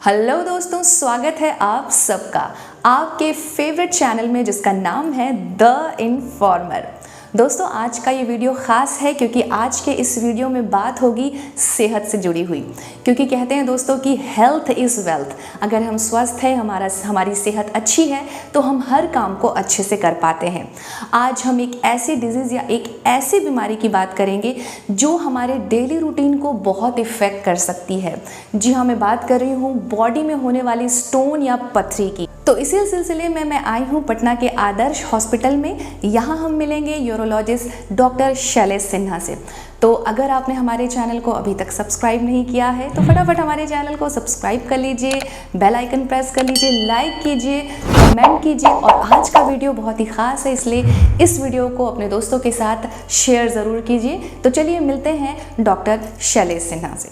Hello दोस्तों, स्वागत है आप सबका आपके फेवरेट चैनल में जिसका नाम है द इन्फॉर्मर। दोस्तों, आज का ये वीडियो ख़ास है क्योंकि आज के इस वीडियो में बात होगी सेहत से जुड़ी हुई। क्योंकि कहते हैं दोस्तों कि हेल्थ इज़ वेल्थ। अगर हम स्वस्थ हैं, हमारी सेहत अच्छी है तो हम हर काम को अच्छे से कर पाते हैं। आज हम एक ऐसी डिजीज़ या एक ऐसी बीमारी की बात करेंगे जो हमारे डेली रूटीन को बहुत इफ़ेक्ट कर सकती है। जी हाँ, मैं बात कर रही हूँ बॉडी में होने वाली स्टोन या पथरी की। तो इसी सिलसिले में मैं आई हूँ पटना के आदर्श हॉस्पिटल में। यहाँ हम मिलेंगे यूरोलॉजिस्ट डॉक्टर शैलेश सिन्हा से। तो अगर आपने हमारे चैनल को अभी तक सब्सक्राइब नहीं किया है तो फटाफट हमारे चैनल को सब्सक्राइब कर लीजिए, बेल आइकन प्रेस कर लीजिए, लाइक कीजिए, कमेंट कीजिए। और आज का वीडियो बहुत ही ख़ास है, इसलिए इस वीडियो को अपने दोस्तों के साथ शेयर ज़रूर कीजिए। तो चलिए मिलते हैं डॉक्टर शैलेश सिन्हा से।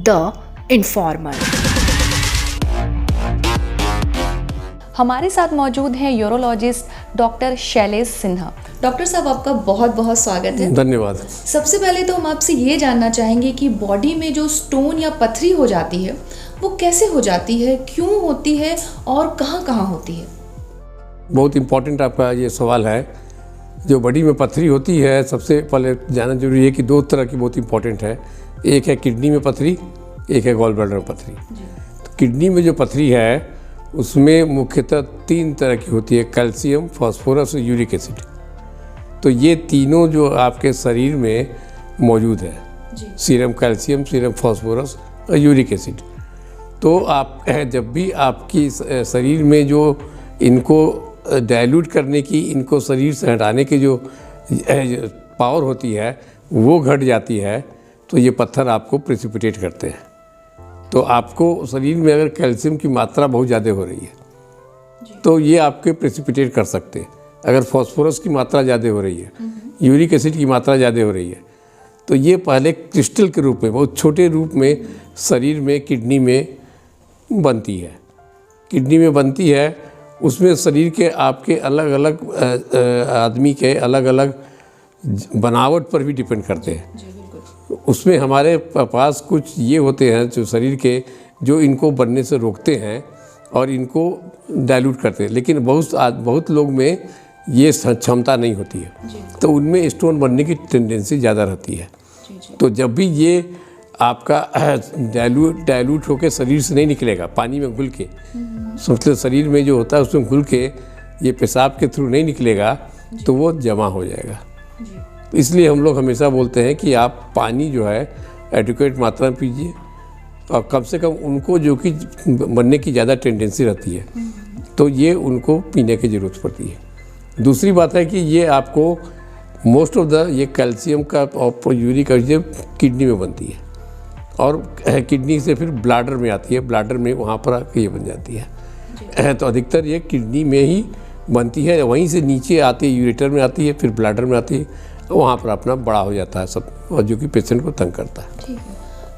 The informer. हमारे साथ मौजूद हैं urologist doctor Shailesh Sinha. Doctor साहब, आपका बहुत बहुत स्वागत है। धन्यवाद। सबसे पहले तो हम आपसे ये जानना चाहेंगे कि बॉडी में जो स्टोन या पथरी हो जाती है वो कैसे हो जाती है, क्यों होती है और कहाँ कहाँ होती है? बहुत इम्पोर्टेंट आपका ये सवाल है। जो बॉडी में पथरी होती है, सबसे पहले जानना जरूरी है कि दो तरह की बहुत इम्पोर्टेंट है। एक है किडनी में पथरी, एक है गॉल ब्लैडर में पथरी। तो किडनी में जो पथरी है उसमें मुख्यतः तीन तरह की होती है, कैल्शियम, फास्फोरस और यूरिक एसिड। तो ये तीनों जो आपके शरीर में मौजूद है, सीरम कैल्शियम, सीरम फास्फोरस और यूरिक एसिड। तो आप जब भी आपकी शरीर में जो इनको डाइल्यूट करने की, इनको शरीर से हटाने की जो पावर होती है वो घट जाती है, तो ये पत्थर आपको प्रेसिपिटेट करते हैं। तो आपको शरीर में अगर कैल्शियम की मात्रा बहुत ज़्यादा हो रही है तो ये आपके प्रेसिपिटेट कर सकते हैं। अगर फास्फोरस की मात्रा ज़्यादा हो रही है, यूरिक एसिड की मात्रा ज़्यादा हो रही है, तो ये पहले क्रिस्टल के रूप में, बहुत छोटे रूप में शरीर में किडनी में बनती है। किडनी में बनती है, उसमें शरीर के आपके अलग अलग आदमी के अलग अलग बनावट पर भी डिपेंड करते हैं। उसमें हमारे पास कुछ ये होते हैं जो शरीर के, जो इनको बनने से रोकते हैं और इनको डाइल्यूट करते हैं। लेकिन बहुत लोग में ये क्षमता नहीं होती है, तो उनमें स्टोन बनने की टेंडेंसी ज़्यादा रहती है। तो जब भी ये आपका डाइल्यूट होकर शरीर से नहीं निकलेगा, पानी में घुल के, मतलब शरीर में जो होता है उसमें घुल के ये पेशाब के थ्रू नहीं निकलेगा तो वो जमा हो जाएगा। इसलिए हम लोग हमेशा बोलते हैं कि आप पानी जो है एडिक्वेट मात्रा में पीजिए, और कम से कम उनको जो कि बनने की ज़्यादा टेंडेंसी रहती है तो ये उनको पीने की ज़रूरत पड़ती है। दूसरी बात है कि ये आपको मोस्ट ऑफ द ये कैल्शियम का और यूरिक एसिड किडनी में बनती है, और किडनी से फिर ब्लैडर में आती है, ब्लैडर में वहाँ पर आके ये बन जाती है। तो अधिकतर ये किडनी में ही बनती है, वहीं से नीचे आती है, यूरेटर में आती है, फिर ब्लैडर में आती है, वहाँ पर अपना बड़ा हो जाता है सब, और जो कि पेशेंट को तंग करता है। ठीक है,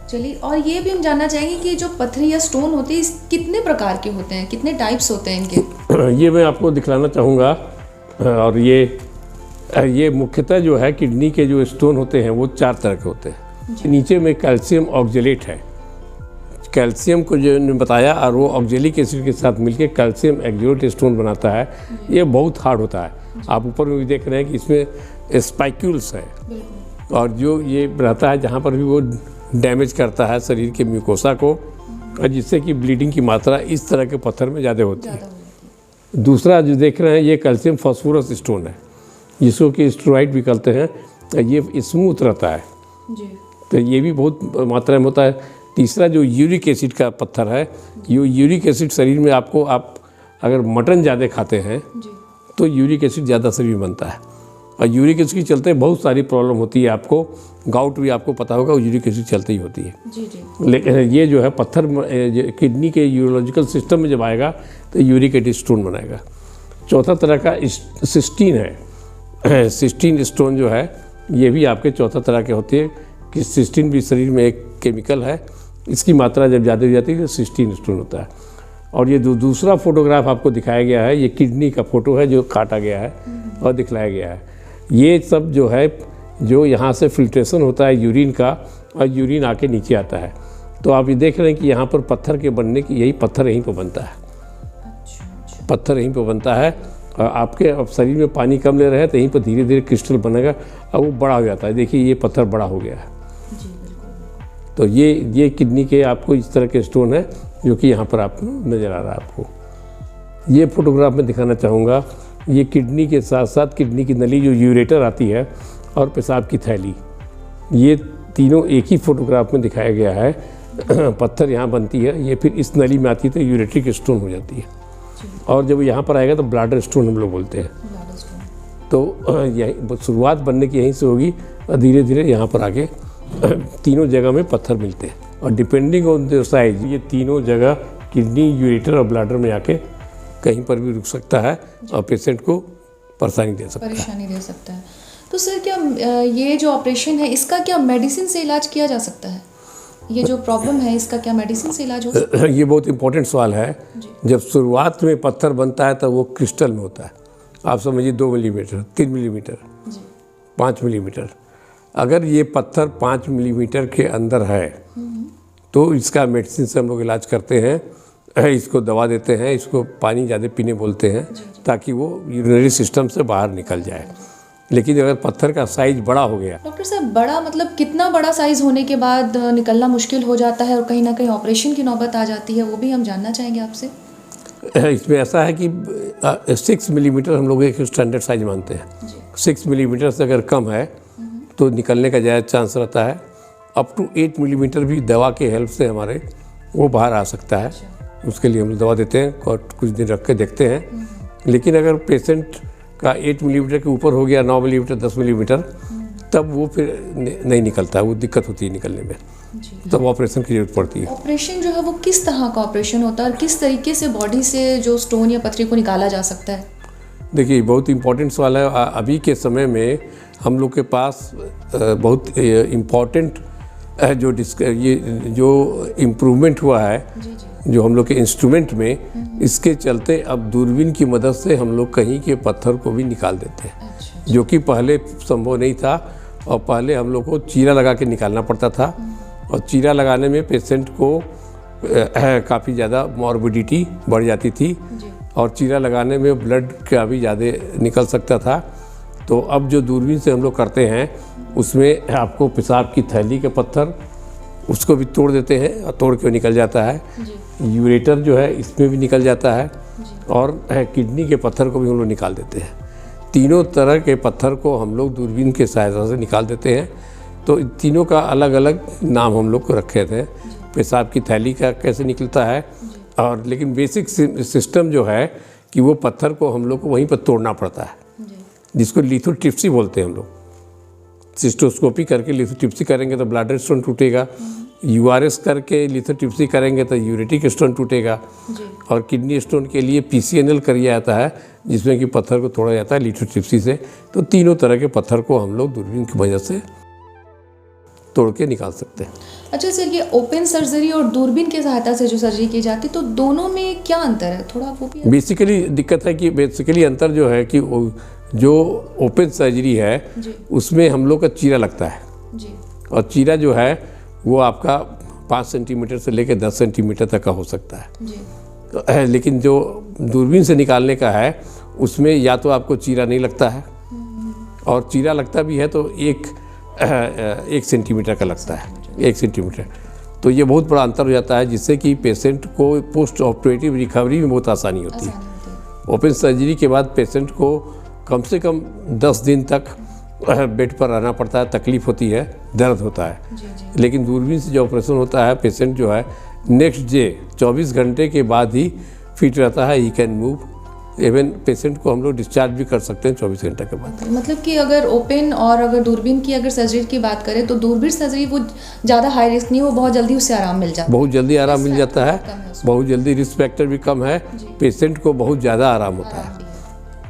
चलिए। और ये भी हम जानना चाहेंगे कि जो पथरी या स्टोन होती है कितने प्रकार के होते हैं, कितने टाइप्स होते हैं इनके? ये मैं आपको दिखलाना चाहूँगा। और ये मुख्यतः जो है किडनी के जो स्टोन होते हैं वो 4 तरह के होते हैं। नीचे में कैल्शियम ऑक्जेलेट है। कैल्शियम को जो ने बताया, और वो ऑक्जेलिक एसिड के साथ मिलकर कैल्शियम ऑक्जेलेट स्टोन बनाता है। ये बहुत हार्ड होता है। आप ऊपर में भी देख रहे हैं कि इसमें स्पाइक्यूल्स है, और जो ये रहता है जहाँ पर भी वो डैमेज करता है शरीर के म्यूकोसा को, और जिससे कि ब्लीडिंग की मात्रा इस तरह के पत्थर में ज़्यादा होती है। दूसरा जो देख रहे हैं ये कैल्शियम फास्फोरस स्टोन है, जिसको कि स्टेरॉइड भी कहते हैं। ये स्मूथ रहता है, तो ये भी बहुत मात्रा में होता है। तीसरा जो यूरिक एसिड का पत्थर है, यूरिक एसिड शरीर में आपको, आप अगर मटन ज़्यादा खाते हैं तो यूरिक एसिड ज़्यादा शरीर में बनता है, और यूरिक एसिड के चलते बहुत सारी प्रॉब्लम होती है। आपको गाउट भी आपको पता होगा, यूरिक एसिड चलते ही होती है। लेकिन ये जो है पत्थर किडनी के यूरोलॉजिकल सिस्टम में जब आएगा तो यूरिक एसिड स्टोन बनाएगा। चौथा तरह का सिस्टीन है। सिस्टीन स्टोन जो है ये भी आपके चौथा तरह के होते हैं, कि सिस्टीन भी शरीर में एक केमिकल है, इसकी मात्रा जब ज़्यादा हो जाती है तो सिस्टीन स्टोन होता है। और ये दूसरा फोटोग्राफ आपको दिखाया गया है, ये किडनी का फोटो है जो काटा गया है और दिखलाया गया है। ये सब जो है, जो यहाँ से फिल्ट्रेशन होता है यूरिन का, और यूरिन आके नीचे आता है, तो आप ये देख रहे हैं कि यहाँ पर पत्थर के बनने की यही पत्थर यहीं पर बनता है, पत्थर यहीं पर बनता है। और आपके अब शरीर में पानी कम ले रहे हैं तो यहीं पर धीरे धीरे क्रिस्टल बनेगा और वो बड़ा हो जाता है। देखिए ये पत्थर बड़ा हो गया है। तो ये किडनी के आपको इस तरह के स्टोन है जो कि यहाँ पर आपको नज़र आ रहा है। आपको ये फोटोग्राफ में दिखाना चाहूँगा, ये किडनी के साथ साथ किडनी की नली जो यूरेटर आती है और पेशाब की थैली, ये तीनों एक ही फोटोग्राफ में दिखाया गया है। पत्थर यहाँ बनती है, ये फिर इस नली में आती है तो यूरेट्रिक स्टोन हो जाती है, और जब यहाँ पर आएगा तो ब्लाडर स्टोन हम लोग बोलते हैं। तो यही शुरुआत बनने की यहीं से होगी और धीरे धीरे यहाँ पर आगे तीनों जगह में पत्थर मिलते हैं और डिपेंडिंग ऑन द साइज ये तीनों जगह किडनी, यूरेटर और ब्लाडर में आके कहीं पर भी रुक सकता है और पेशेंट को परेशानी दे सकता है। तो सर क्या ये जो ऑपरेशन है इसका क्या मेडिसिन से इलाज किया जा सकता है? ये जो प्रॉब्लम है इसका क्या मेडिसिन से इलाज हो सकता है? ये बहुत इंपॉर्टेंट सवाल है। जब शुरुआत में पत्थर बनता है तो वो क्रिस्टल में होता है। आप समझिए 2 मिलीमीटर, 3 मिलीमीटर, 5 मिलीमीटर। अगर ये पत्थर 5 मिलीमीटर के अंदर है तो इसका मेडिसिन से हम लोग इलाज करते हैं। इसको दवा देते हैं, इसको पानी ज़्यादा पीने बोलते हैं ताकि वो यूरिनरी सिस्टम से बाहर निकल जाए। लेकिन अगर पत्थर का साइज बड़ा हो गया, डॉक्टर साहब बड़ा मतलब कितना बड़ा साइज होने के बाद निकलना मुश्किल हो जाता है और कहीं ना कहीं ऑपरेशन की नौबत आ जाती है, वो भी हम जानना चाहेंगे आपसे। इसमें ऐसा है कि 6 मिलीमीटर हम लोग एक स्टैंडर्ड साइज मानते हैं। 6 मिलीमीटर से अगर कम है तो निकलने का ज़्यादा चांस रहता है। अप टू 8 मिलीमीटर भी दवा के हेल्प से हमारे वो बाहर आ सकता है। उसके लिए हम लोग दवा देते हैं और कुछ दिन रख के देखते हैं। लेकिन अगर पेशेंट का 8 मिलीमीटर के ऊपर हो गया, 9 मिलीमीटर, 10 मिलीमीटर, तब वो फिर नहीं निकलता, वो दिक्कत होती है निकलने में, तब ऑपरेशन की जरूरत पड़ती है। ऑपरेशन जो है वो किस तरह का ऑपरेशन होता है और किस तरीके से बॉडी से जो स्टोन या पथरी को निकाला जा सकता है? देखिए बहुत इम्पोर्टेंट सवाल है। अभी के समय में हम लोग के पास बहुत इम्पोर्टेंट जो इम्प्रूवमेंट हुआ है जो हम लोग के इंस्ट्रूमेंट में, इसके चलते अब दूरबीन की मदद से हम लोग कहीं के पत्थर को भी निकाल देते हैं। जो कि पहले संभव नहीं था और पहले हम लोग को चीरा लगा के निकालना पड़ता था और चीरा लगाने में पेशेंट को काफ़ी ज़्यादा मॉर्बिडिटी बढ़ जाती थी और चीरा लगाने में ब्लड का भी ज़्यादा निकल सकता था। तो अब जो दूरबीन से हम लोग करते हैं उसमें आपको पेशाब की थैली के पत्थर उसको भी तोड़ देते हैं और तोड़ के निकल जाता है। यूरेटर जो है इसमें भी निकल जाता है और किडनी के पत्थर को भी हम लोग निकाल देते हैं। तीनों तरह के पत्थर को हम लोग दूरबीन के सहायता से निकाल देते हैं। तो तीनों का अलग अलग नाम हम लोग को रखे थे। पेशाब की थैली का कैसे निकलता है और लेकिन बेसिक सिस्टम जो है कि वो पत्थर को हम लोग को वहीं पर तोड़ना पड़ता है, जिसको लिथोट्रिप्सी बोलते हैं हम लोग। सिस्टोस्कोपी करके लिथोट्रिप्सी करेंगे तो ब्लैडर स्टोन टूटेगा, यूआरएस करके लिथोट्रिप्सी करेंगे तो यूरेटिक स्टोन टूटेगा और किडनी स्टोन के लिए पीसीएनएल किया जाता है जिसमें कि पत्थर को तोड़ा जाता है लिथोट्रिप्सी से। तो तीनों तरह के पत्थर को हम लोग दूरबीन की वजह से तोड़ के निकाल सकते हैं। अच्छा सर, ये ओपन सर्जरी और दूरबीन की सहायता से जो सर्जरी की जाती है तो दोनों में क्या अंतर है? थोड़ा वो भी बेसिकली दिक्कत है कि बेसिकली अंतर जो है कि जो ओपन सर्जरी है उसमें हम लोग का चीरा लगता है और चीरा जो है वो आपका 5 सेंटीमीटर से लेकर 10 सेंटीमीटर तक का हो सकता है। लेकिन जो दूरबीन से निकालने का है उसमें या तो आपको चीरा नहीं लगता है और चीरा लगता भी है तो 1 सेंटीमीटर का लगता है, 1 सेंटीमीटर। तो ये बहुत बड़ा अंतर हो जाता है जिससे कि पेशेंट को पोस्ट ऑपरेटिव रिकवरी में बहुत आसानी होती है। ओपन सर्जरी के बाद पेशेंट को कम से कम 10 दिन तक बेड पर रहना पड़ता है, तकलीफ़ होती है, दर्द होता है। लेकिन दूरबीन से जो ऑपरेशन होता है पेशेंट जो है नेक्स्ट डे 24 घंटे के बाद ही फिट रहता है, he can move. Even patient को हम लोग डिस्चार्ज भी कर सकते हैं 24 घंटे के बाद। मतलब कि अगर ओपन और अगर दूरबीन की अगर सर्जरी की बात करें तो दूरबीन सर्जरी वो ज़्यादा हाई रिस्क नहीं, वो बहुत जल्दी उससे आराम मिल जाता है। बहुत जल्दी आराम मिल जाता है, बहुत जल्दी रिस्क फैक्टर भी कम है, पेशेंट को बहुत ज़्यादा आराम होता है,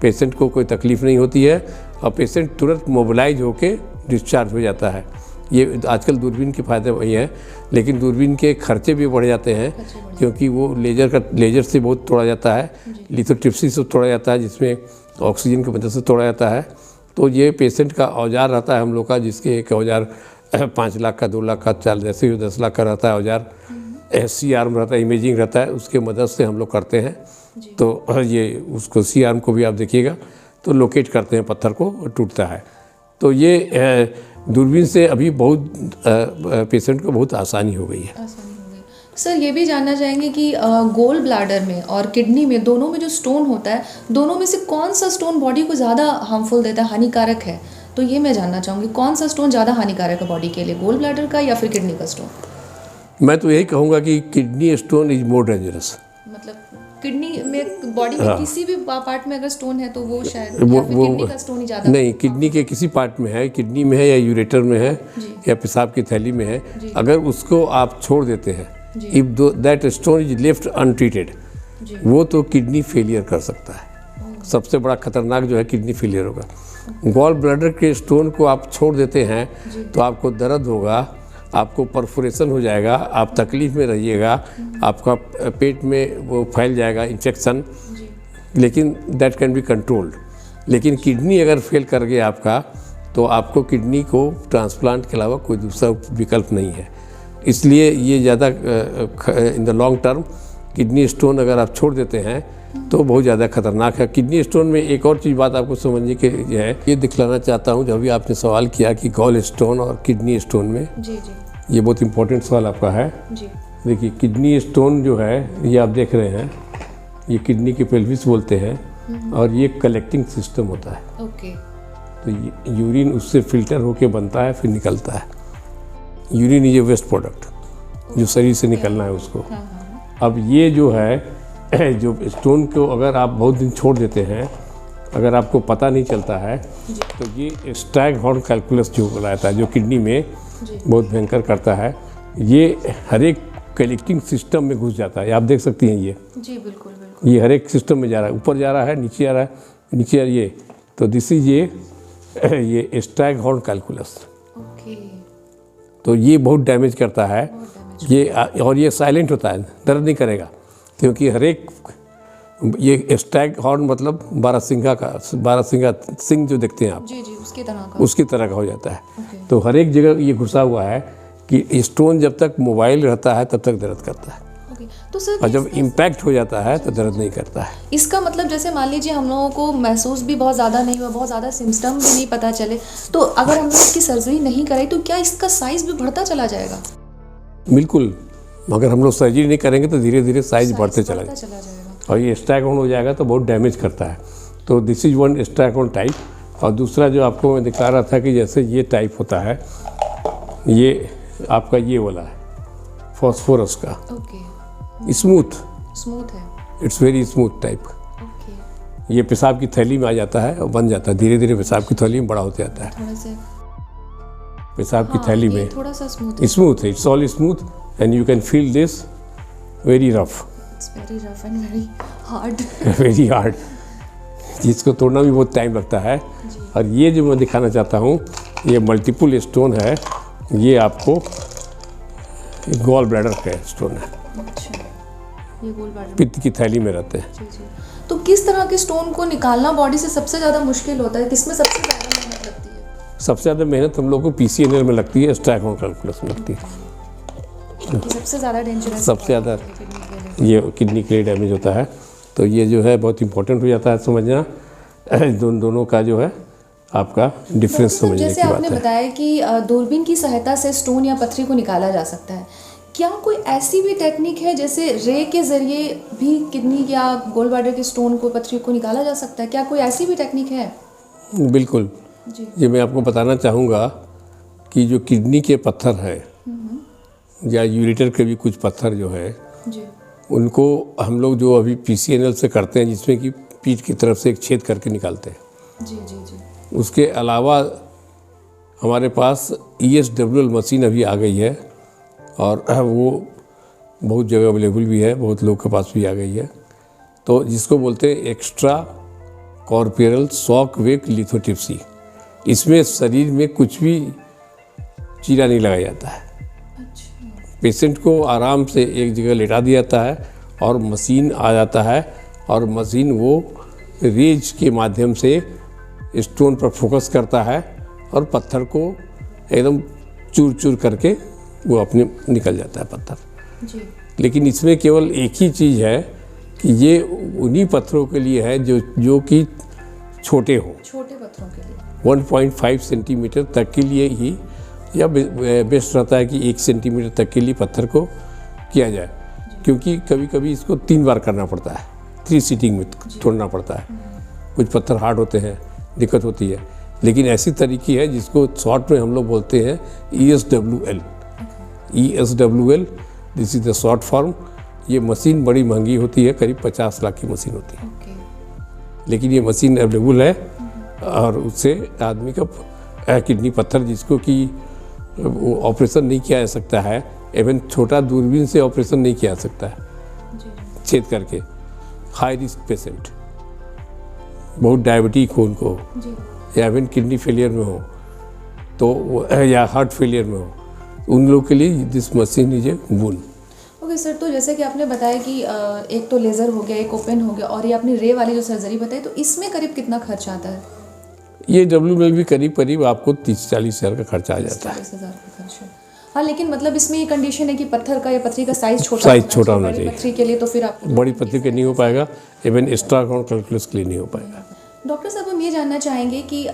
पेशेंट को कोई तकलीफ़ नहीं होती है और पेशेंट तुरंत मोबिलाइज होके डिस्चार्ज हो जाता है। ये आजकल दूरबीन के फ़ायदे वही हैं, लेकिन दूरबीन के खर्चे भी बढ़ जाते हैं क्योंकि वो लेज़र से बहुत तोड़ा जाता है, लिथोट्रिप्सी से तोड़ा जाता है जिसमें ऑक्सीजन की मदद से तोड़ा जाता है। तो ये पेशेंट का औजार रहता है हम लोग का, जिसके एक औजार 5 लाख का, 2 लाख का, 4 जैसे 10 लाख का रहता है औजार, सी आर्म रहता है, इमेजिंग रहता है, उसके मदद से हम लोग करते हैं। तो ये उसको सी आर्म को भी आप देखिएगा तो लोकेट करते हैं पत्थर को, टूटता है। तो ये दूरबीन से अभी बहुत पेशेंट को बहुत आसानी हो गई है। सर ये भी जानना चाहेंगे कि गोल ब्लैडर में और किडनी में, दोनों में जो स्टोन होता है, दोनों में से कौन सा स्टोन बॉडी को ज़्यादा हार्मफुल देता है, हानिकारक है? तो ये मैं जानना चाहूँगी, कौन सा स्टोन ज़्यादा हानिकारक है बॉडी के लिए, गोल ब्लैडर का या फिर किडनी का स्टोन? मैं तो यही कहूँगा कि kidney stone is more dangerous. मतलब किडनी में, बॉडी में किसी भी पार्ट में अगर स्टोन है तो वो शायद या फिर किडनी का स्टोन ही ज़्यादा? नहीं, किडनी के किसी पार्ट में है, किडनी में है या यूरेटर में है या पेशाब की थैली में है, अगर उसको आप छोड़ देते हैं, if that stone is left untreated, वो तो किडनी फेलियर कर सकता है। सबसे बड़ा खतरनाक जो है किडनी फेलियर होगा। गॉल ब्लैडर के स्टोन को आप छोड़ देते हैं तो आपको दर्द होगा, आपको परफोरेशन हो जाएगा, आप तकलीफ में रहिएगा, आपका पेट में वो फैल जाएगा इन्फेक्शन, लेकिन दैट कैन बी कंट्रोल्ड। लेकिन किडनी अगर फेल कर गया आपका, तो आपको किडनी को ट्रांसप्लांट के अलावा कोई दूसरा विकल्प नहीं है। इसलिए ये ज़्यादा in the long term kidney stone अगर आप छोड़ देते हैं तो बहुत ज़्यादा खतरनाक है। किडनी स्टोन में एक और चीज़ बात आपको समझने के लिए है, ये दिखलाना चाहता हूँ, जब भी आपने सवाल किया कि गॉल स्टोन और किडनी स्टोन में, ये बहुत इंपॉर्टेंट सवाल आपका है। देखिए, किडनी स्टोन जो है ये आप देख रहे हैं, ये किडनी के पेल्विस बोलते हैं और ये कलेक्टिंग सिस्टम होता है। तो यूरिन उससे फिल्टर होके बनता है, फिर निकलता है। Urine is a waste product जो शरीर से निकलना है उसको। अब ये जो है जो स्टोन को अगर आप बहुत दिन छोड़ देते हैं, अगर आपको पता नहीं चलता है, तो ये स्टैगहॉर्न कैलकुलस जो रहता है, जो किडनी में बहुत भयंकर करता है, ये हर एक कलेक्टिंग सिस्टम में घुस जाता है। आप देख सकती हैं ये जी, बिल्कुल ये हर एक सिस्टम में जा रहा है, ऊपर जा रहा है, नीचे आ रहा है, नीचे आ रहा है, ये तो दिस इज ये स्टैगहॉर्न कैलकुलस। तो ये बहुत डैमेज करता है ये, और ये साइलेंट होता है, दर्द नहीं करेगा, क्योंकि हर एक ये स्टैग हॉर्न मतलब 12 सिंगा सिंह जो देखते हैं आप, जी, उसकी तरह का हो जाता है। तो हर एक जगह ये घुसा हुआ है कि स्टोन जब तक मोबाइल रहता है तब तक दर्द करता है, तो सर और जब इम्पैक्ट हो जाता है तो दर्द नहीं करता है। इसका मतलब जैसे मान लीजिए हम लोगों को महसूस भी बहुत ज़्यादा नहीं हुआ, बहुत ज़्यादा सिम्टम भी नहीं पता चले, तो अगर हम लोग इसकी सर्जरी नहीं करें तो क्या इसका साइज़ भी बढ़ता चला जाएगा? बिल्कुल, मगर हम लोग सर्जरी नहीं करेंगे तो धीरे धीरे साइज बढ़ते चला जाएगा, और ये स्टैगहॉर्न हो जाएगा तो बहुत डैमेज करता है। तो this is one staghorn type. और दूसरा जो आपको मैं दिखा रहा था कि जैसे ये टाइप होता है, ये आपका ये वाला है फॉस्फोरस का, स्मूथ है, इट्स वेरी स्मूथ टाइप। ये पेशाब की थैली में आ जाता है और बन जाता है, धीरे धीरे पेशाब की थैली में बड़ा होते जाता है। पेशाब की थैली में थोड़ा सा स्मूथ है, it's all smooth and you can feel this very rough. It's very rough and very hard. very hard. जिसको तोड़ना भी बहुत टाइम लगता है। और ये जो मैं दिखाना चाहता हूँ, ये मल्टीपल स्टोन है, ये आपको गॉल ब्लैडर का स्टोन है। अच्छा, ये गॉल ब्लैडर पित्त की थैली में रहते हैं। जी। तो किस तरह के स्टोन को निकालना बॉडी से सबसे ज़्यादा मुश्किल होता है, किसमें सबसे ज़्यादा मेहनत लगती है? सबसे ज़्यादा मेहनत हम लोग को PCNL में लगती है, स्टैगहॉर्न कैलकुलस में लगती है। सबसे ज़्यादा डेंजरस, सबसे ज़्यादा ये किडनी के लिए डैमेज होता है। तो ये जो है बहुत इंपॉर्टेंट हो जाता है समझना, दोनों का जो है आपका डिफरेंस समझने की बात है। जैसे आपने बताया कि दूरबीन की सहायता से स्टोन या पत्थरी को निकाला जा सकता है, क्या कोई ऐसी भी टेक्निक है जैसे रे के ज़रिए भी किडनी या गोल ब्लैडर के स्टोन को, पत्थरी को निकाला जा सकता है? क्या कोई ऐसी भी टेक्निक है? बिल्कुल जी। ये मैं आपको बताना चाहूँगा कि जो किडनी के पत्थर हैं या यूरेटर के भी कुछ पत्थर जो है जी, उनको हम लोग जो अभी PCNL से करते हैं, जिसमें कि पीठ की तरफ से एक छेद करके निकालते हैं। जी। उसके अलावा हमारे पास ESWL मशीन अभी आ गई है, और वो बहुत जगह अवेलेबल भी है, बहुत लोग के पास भी आ गई है। तो जिसको बोलते हैं extra corporal shock wave lithotripsy. इसमें शरीर में कुछ भी चीरा नहीं लगाया जाता है, पेशेंट को आराम से एक जगह लेटा दिया जाता है और मशीन आ जाता है, और मशीन वो रेज के माध्यम से स्टोन पर फोकस करता है और पत्थर को एकदम चूर चूर करके वो अपने निकल जाता है पत्थर। जी। लेकिन इसमें केवल एक ही चीज़ है कि ये उन्हीं पत्थरों के लिए है जो कि छोटे हों, छोटे पत्थरों के लिए 1.5 सेंटीमीटर तक के लिए ही, या बेस्ट रहता है कि 1 सेंटीमीटर तक के लिए पत्थर को किया जाए, क्योंकि कभी कभी इसको 3 बार करना पड़ता है, 3 सीटिंग में तोड़ना पड़ता है। कुछ पत्थर हार्ड होते हैं, दिक्कत होती है, लेकिन ऐसी तरीके है जिसको शॉर्ट में हम लोग बोलते हैं ESWL। ESWL, this is the short form. ये मशीन बड़ी महंगी होती है, करीब 50 लाख की मशीन होती है, लेकिन ये मशीन अवेलेबल है और उससे आदमी का किडनी पत्थर जिसको कि ऑपरेशन नहीं किया जा सकता है, इवन छोटा दूरबीन से ऑपरेशन नहीं किया जा सकता है, छेद करके, हाई रिस्क पेशेंट, बहुत डायबिटिक हो उनको, या इवन किडनी फेलियर में हो तो, या हार्ट फेलियर में हो, उन लोगों के लिए this machine is a boon. Okay sir, तो जैसे कि आपने बताया कि एक तो लेज़र हो गया, एक ओपन हो गया, और ये आपने रे वाली जो सर्जरी बताई, तो इसमें करीब कितना खर्च आता है? ये WL भी करीब आपको 30-40 हज़ार का खर्चा आ जाता है। 40,000 का खर्च है। हाँ, लेकिन मतलब इसमें ये कंडीशन है कि पत्थर का या पत्थरी का साइज़ छोटा होना चाहिए। पत्थरी के लिए तो फिर आपको बड़ी पत्थरी के नहीं हो पाएगा, इवन एक्स्ट्रा अकाउंट कैलकुलस के लिए नहीं हो पाएगा। डॉक्टर साहब, हम ये जानना चाहेंगे कि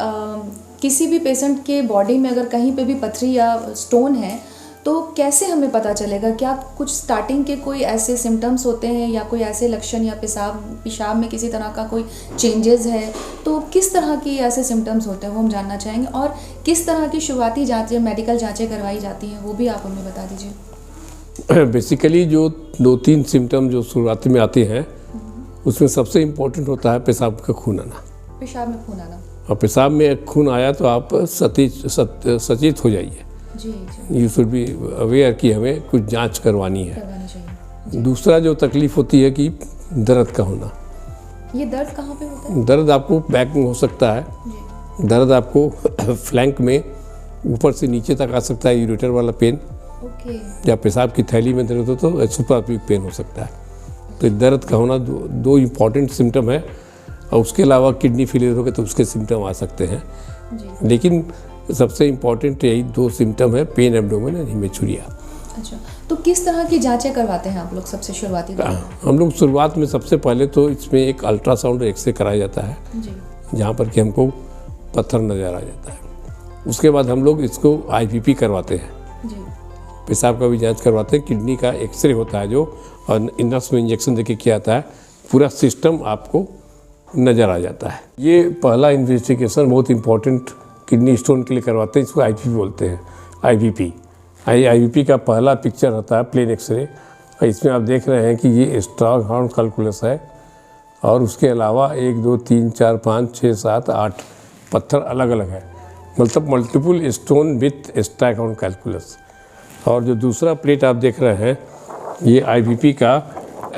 किसी भी पेशेंट के बॉडी में अगर कहीं पे भी पत्थरी या स्टोन है तो कैसे हमें पता चलेगा? क्या कुछ स्टार्टिंग के कोई ऐसे सिम्टम्स होते हैं या कोई ऐसे लक्षण, या पेशाब में किसी तरह का कोई चेंजेस है, तो किस तरह की ऐसे सिम्टम्स होते हैं वो हम जानना चाहेंगे, और किस तरह की शुरुआती जांचें, मेडिकल जांचें करवाई जाती हैं वो भी आप हमें बता दीजिए। बेसिकली जो 2-3 सिम्टम जो शुरुआती में आते हैं उसमें सबसे इम्पोर्टेंट होता है पेशाब का खून आना। पेशाब में खून आना, और पेशाब में खून आया तो आप सचेत हो जाइए। यू शुड बी अवेयर कि हमें कुछ जांच करवानी है। दूसरा जो तकलीफ होती है कि दर्द का होना। ये दर्द कहाँ पे होता है? दर्द आपको बैक में हो सकता है, दर्द आपको फ्लैंक में ऊपर से नीचे तक आ सकता है, यूरेटर वाला पेन, या पेशाब की थैली में दर्द हो तो सुपराप्यूबिक पेन हो सकता है। तो दर्द का होना दो इम्पॉर्टेंट सिम्टम है, और उसके अलावा किडनी फेलियर हो गए तो उसके सिम्टम आ सकते हैं, लेकिन सबसे इम्पॉर्टेंट यही 2 सिम्टम है, पेन एब्डोमेन और हेमेचूरिया। अच्छा, तो किस तरह की जांचें करवाते हैं आप लोग सबसे शुरुआती? हम लोग शुरुआत में सबसे पहले तो इसमें एक अल्ट्रासाउंड और एक्सरे कराया जाता है, जहाँ पर कि हमको पत्थर नज़र आ जाता है। उसके बाद हम लोग इसको IPP करवाते हैं, पेशाब का भी जांच करवाते हैं, किडनी का एक्सरे होता है जो, और नस में इंजेक्शन देके किया जाता है, पूरा सिस्टम आपको नज़र आ जाता है। ये पहला इन्वेस्टिगेशन बहुत इम्पोर्टेंट किडनी स्टोन के लिए करवाते हैं, इसको IPP बोलते हैं। IPP का पहला पिक्चर होता है प्लेन एक्सरे, और इसमें आप देख रहे हैं कि ये स्टॉकहोम कैलकुलस है, और उसके अलावा 1 2 3 4 5 6 7 8 पत्थर अलग अलग है, मतलब multiple stone with Stockholm calculus. और जो दूसरा प्लेट आप देख रहे हैं ये IPP का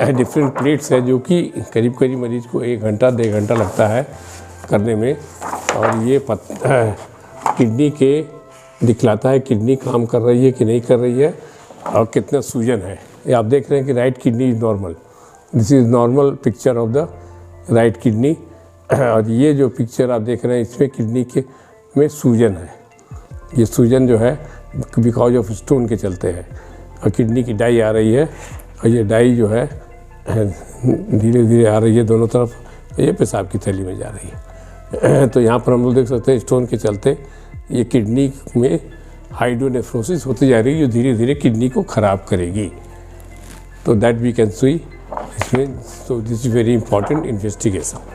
डिफरेंट प्लेट्स है, जो कि करीब मरीज को 1 घंटा 1.5 घंटा लगता है करने में, और ये किडनी के दिखलाता है किडनी काम कर रही है कि नहीं कर रही है, और कितना सूजन है। ये आप देख रहे हैं कि right kidney is normal, this is normal picture of the right kidney, और ये जो पिक्चर आप देख रहे हैं इसमें किडनी के में सूजन है। ये सूजन जो है बिकॉज ऑफ स्टोन के चलते हैं, और किडनी की डाई आ रही है, और ये डाई जो है धीरे धीरे आ रही है दोनों तरफ, ये पेशाब की थैली में जा रही है। तो यहाँ पर हम लोग देख सकते हैं स्टोन के चलते ये किडनी में हाइड्रोनेफ्रोसिस होती जा रही है, जो धीरे धीरे किडनी को ख़राब करेगी। तो दैट वी कैन सी इसमें, so this is very important investigation.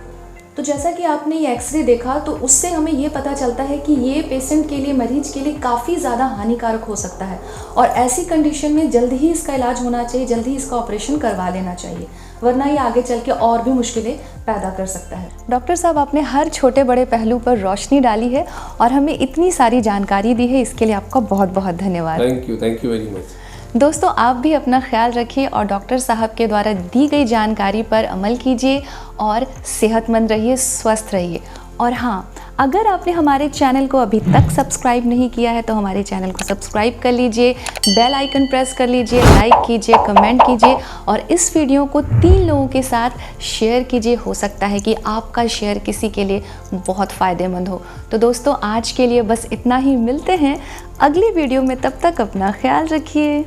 तो जैसा कि आपने ये एक्सरे देखा, तो उससे हमें ये पता चलता है कि ये पेशेंट के लिए, मरीज के लिए काफ़ी ज़्यादा हानिकारक हो सकता है, और ऐसी कंडीशन में जल्द ही इसका इलाज होना चाहिए, जल्द ही इसका ऑपरेशन करवा लेना चाहिए, वरना ये आगे चल के और भी मुश्किलें पैदा कर सकता है। डॉक्टर साहब, आपने हर छोटे बड़े पहलू पर रोशनी डाली है और हमें इतनी सारी जानकारी दी है, इसके लिए आपका बहुत बहुत धन्यवाद। Thank you very much. दोस्तों, आप भी अपना ख्याल रखिए और डॉक्टर साहब के द्वारा दी गई जानकारी पर अमल कीजिए और सेहतमंद रहिए, स्वस्थ रहिए। और हाँ, अगर आपने हमारे चैनल को अभी तक सब्सक्राइब नहीं किया है तो हमारे चैनल को सब्सक्राइब कर लीजिए, बेल आइकन प्रेस कर लीजिए, लाइक कीजिए, कमेंट कीजिए और इस वीडियो को 3 लोगों के साथ शेयर कीजिए। हो सकता है कि आपका शेयर किसी के लिए बहुत फ़ायदेमंद हो। तो दोस्तों आज के लिए बस इतना ही, मिलते हैं अगली वीडियो में, तब तक अपना ख्याल रखिए।